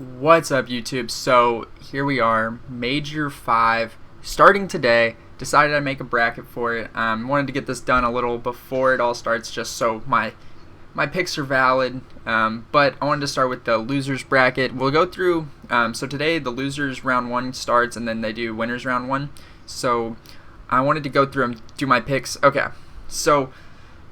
What's up, YouTube? So here we are, Major 5, starting today. Decided I'd make a bracket for it. Wanted to get this done a little before it all starts, just so my picks are valid. But I wanted to start with the losers bracket. We'll go through. So today the losers round 1 starts, and then they do winners round 1. So I wanted to go through and do my picks. Okay, so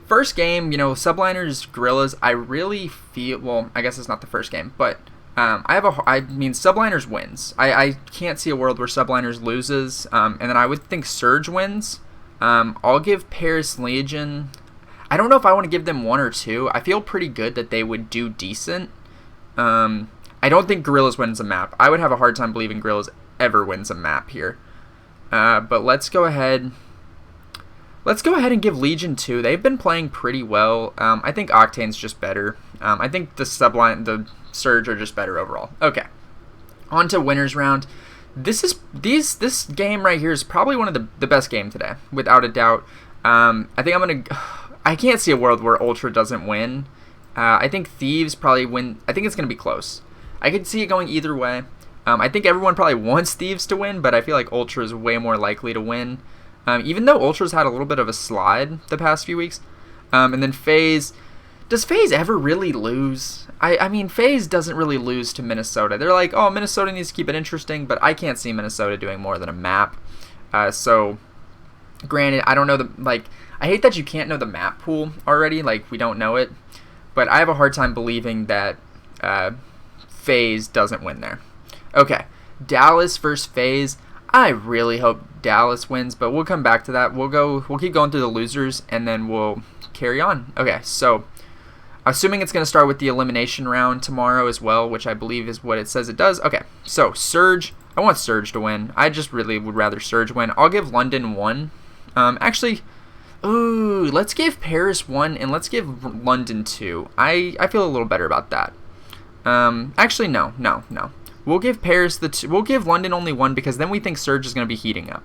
first game, Subliners Gorillas. I really feel, well, I guess it's not the first game, but I mean, Subliners wins. I can't see a world where Subliners loses, and then I would think Surge wins. I'll give Paris Legion. I don't know if I want to give them 1 or 2. I feel pretty good that they would do decent. I don't think Gorillas wins a map. I would have a hard time believing Gorillas ever wins a map here. But let's go ahead. Let's go ahead and give Legion 2. They've been playing pretty well. I think Octane's just better. I think the Surge are just better overall. Okay, on to winners round. This game right here is probably one of the best game today, without a doubt. I can't see a world where Ultra doesn't win. I think Thieves probably win. I think it's gonna be close. I could see it going either way. I think everyone probably wants Thieves to win, but I feel like Ultra is way more likely to win. Even though Ultra's had a little bit of a slide the past few weeks. And then FaZe. Does FaZe ever really lose? I mean, FaZe doesn't really lose to Minnesota. They're like, oh, Minnesota needs to keep it interesting, but I can't see Minnesota doing more than a map. So, granted, I don't know I hate that you can't know the map pool already. Like, we don't know it. But I have a hard time believing that FaZe doesn't win there. Okay, Dallas versus FaZe. I really hope Dallas wins, but we'll come back to that. We'll keep going through the losers, and then we'll carry on. Okay, so assuming it's going to start with the elimination round tomorrow as well, which I believe is what it says it does. Okay, so Surge. I want Surge to win. I just really would rather Surge win. I'll give London 1. Actually, let's give Paris 1, and let's give London 2. I feel a little better about that. Actually, no. We'll give Paris we'll give London only 1, because then we think Surge is going to be heating up.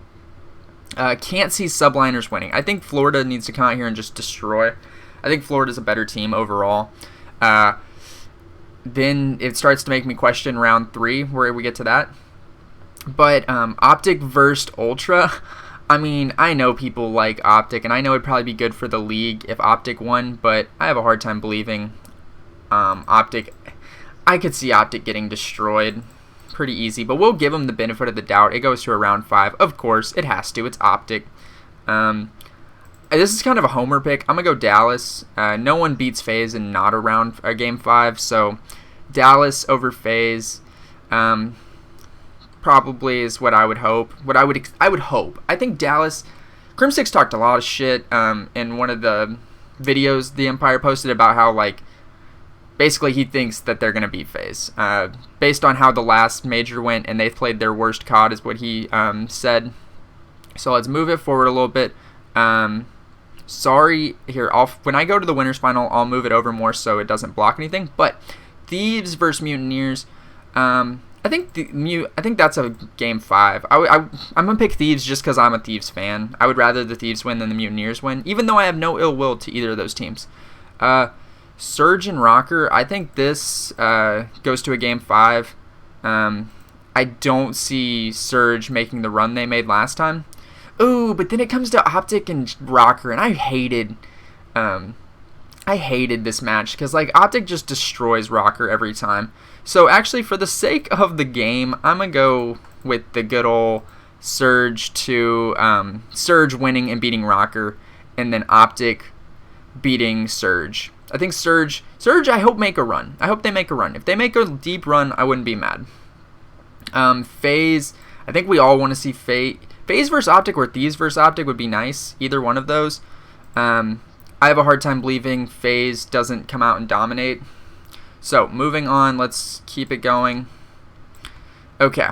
Can't see Subliners winning. I think Florida needs to come out here and just destroy. I think Florida's a better team overall. Then it starts to make me question round 3, where we get to that. But Optic versus Ultra. I mean, I know people like Optic, and I know it'd probably be good for the league if Optic won, but I have a hard time believing Optic. I could see Optic getting destroyed pretty easy, but we'll give them the benefit of the doubt. It goes to a round 5. Of course, it has to. It's Optic. This is kind of a homer pick. I'm going to go Dallas. No one beats FaZe in not around game 5, so Dallas over FaZe probably is what I would hope. I would hope. I think Dallas. Crim6 talked a lot of shit in one of the videos the Empire posted about how, basically, he thinks that they're going to beat FaZe. Based on how the last major went, and they've played their worst COD, is what he said. So let's move it forward a little bit. Sorry, here, when I go to the winners final, I'll move it over more so it doesn't block anything. But Thieves versus Mutineers. I think that's a game 5. I'm going to pick Thieves just because I'm a Thieves fan. I would rather the Thieves win than the Mutineers win, even though I have no ill will to either of those teams. Surge and Rocker, I think this goes to a game 5. I don't see Surge making the run they made last time. Ooh, but then it comes to Optic and Rocker, and I hated this match because Optic just destroys Rocker every time. So actually, for the sake of the game, I'm gonna go with the good old Surge Surge winning and beating Rocker, and then Optic beating Surge. I think Surge, I hope make a run. I hope they make a run. If they make a deep run, I wouldn't be mad. FaZe, I think we all want to see FaZe versus Optic or Thieves versus Optic would be nice. Either one of those. I have a hard time believing FaZe doesn't come out and dominate. So, moving on, let's keep it going. Okay.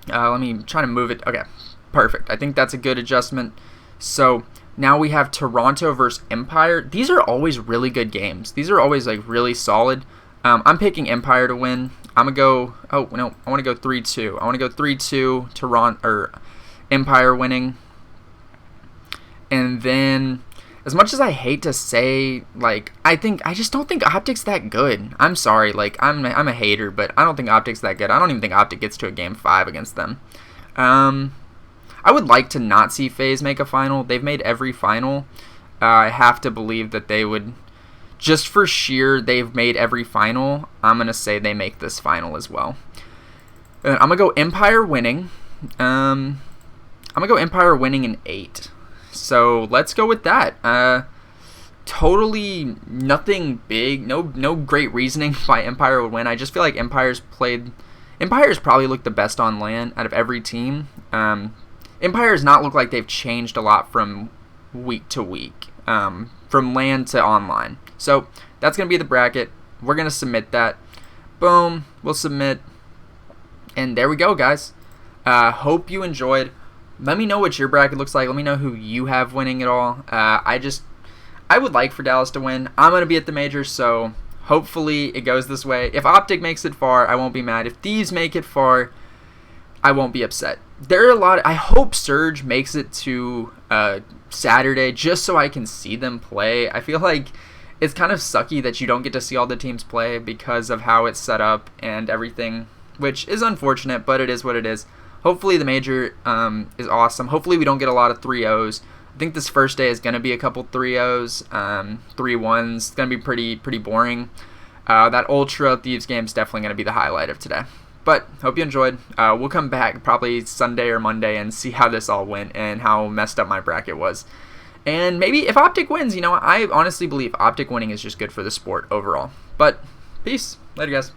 Let me try to move it. Okay, perfect. I think that's a good adjustment. So, now we have Toronto versus Empire. These are always really good games. These are always really solid. I'm picking Empire to win. I'm gonna go. Oh no, I want to go 3-2. I want to go 3-2. Toronto or Empire winning. And then as much as I hate to say, like, I just don't think Optic's that good. I'm sorry, like, I'm a hater, but I don't think Optic's that good. I don't even think Optic gets to a Game 5 against them. I would like to not see FaZe make a final. They've made every final. I have to believe that they would, just for sheer they've made every final, I'm going to say they make this final as well. And I'm going to go Empire winning. I'm going to go Empire winning in 8. So let's go with that. Totally nothing big. No great reasoning why Empire would win. I just feel like Empire's probably looked the best on LAN out of every team. Empire's not look like they've changed a lot from week to week, from LAN to online. So that's going to be the bracket. We're going to submit that. Boom. We'll submit. And there we go, guys. Hope you enjoyed. Let me know what your bracket looks like. Let me know who you have winning it all. I would like for Dallas to win. I'm going to be at the majors, so hopefully it goes this way. If Optic makes it far, I won't be mad. If Thieves make it far, I won't be upset. There are I hope Surge makes it to Saturday just so I can see them play. I feel like it's kind of sucky that you don't get to see all the teams play because of how it's set up and everything, which is unfortunate, but it is what it is. Hopefully the major is awesome. Hopefully we don't get a lot of 3-0s. I think this first day is going to be a couple 3-0s, 3-1s. It's going to be pretty boring. That Ultra Thieves game is definitely going to be the highlight of today. But hope you enjoyed. We'll come back probably Sunday or Monday and see how this all went and how messed up my bracket was. And maybe if Optic wins, I honestly believe Optic winning is just good for the sport overall. But peace. Later, guys.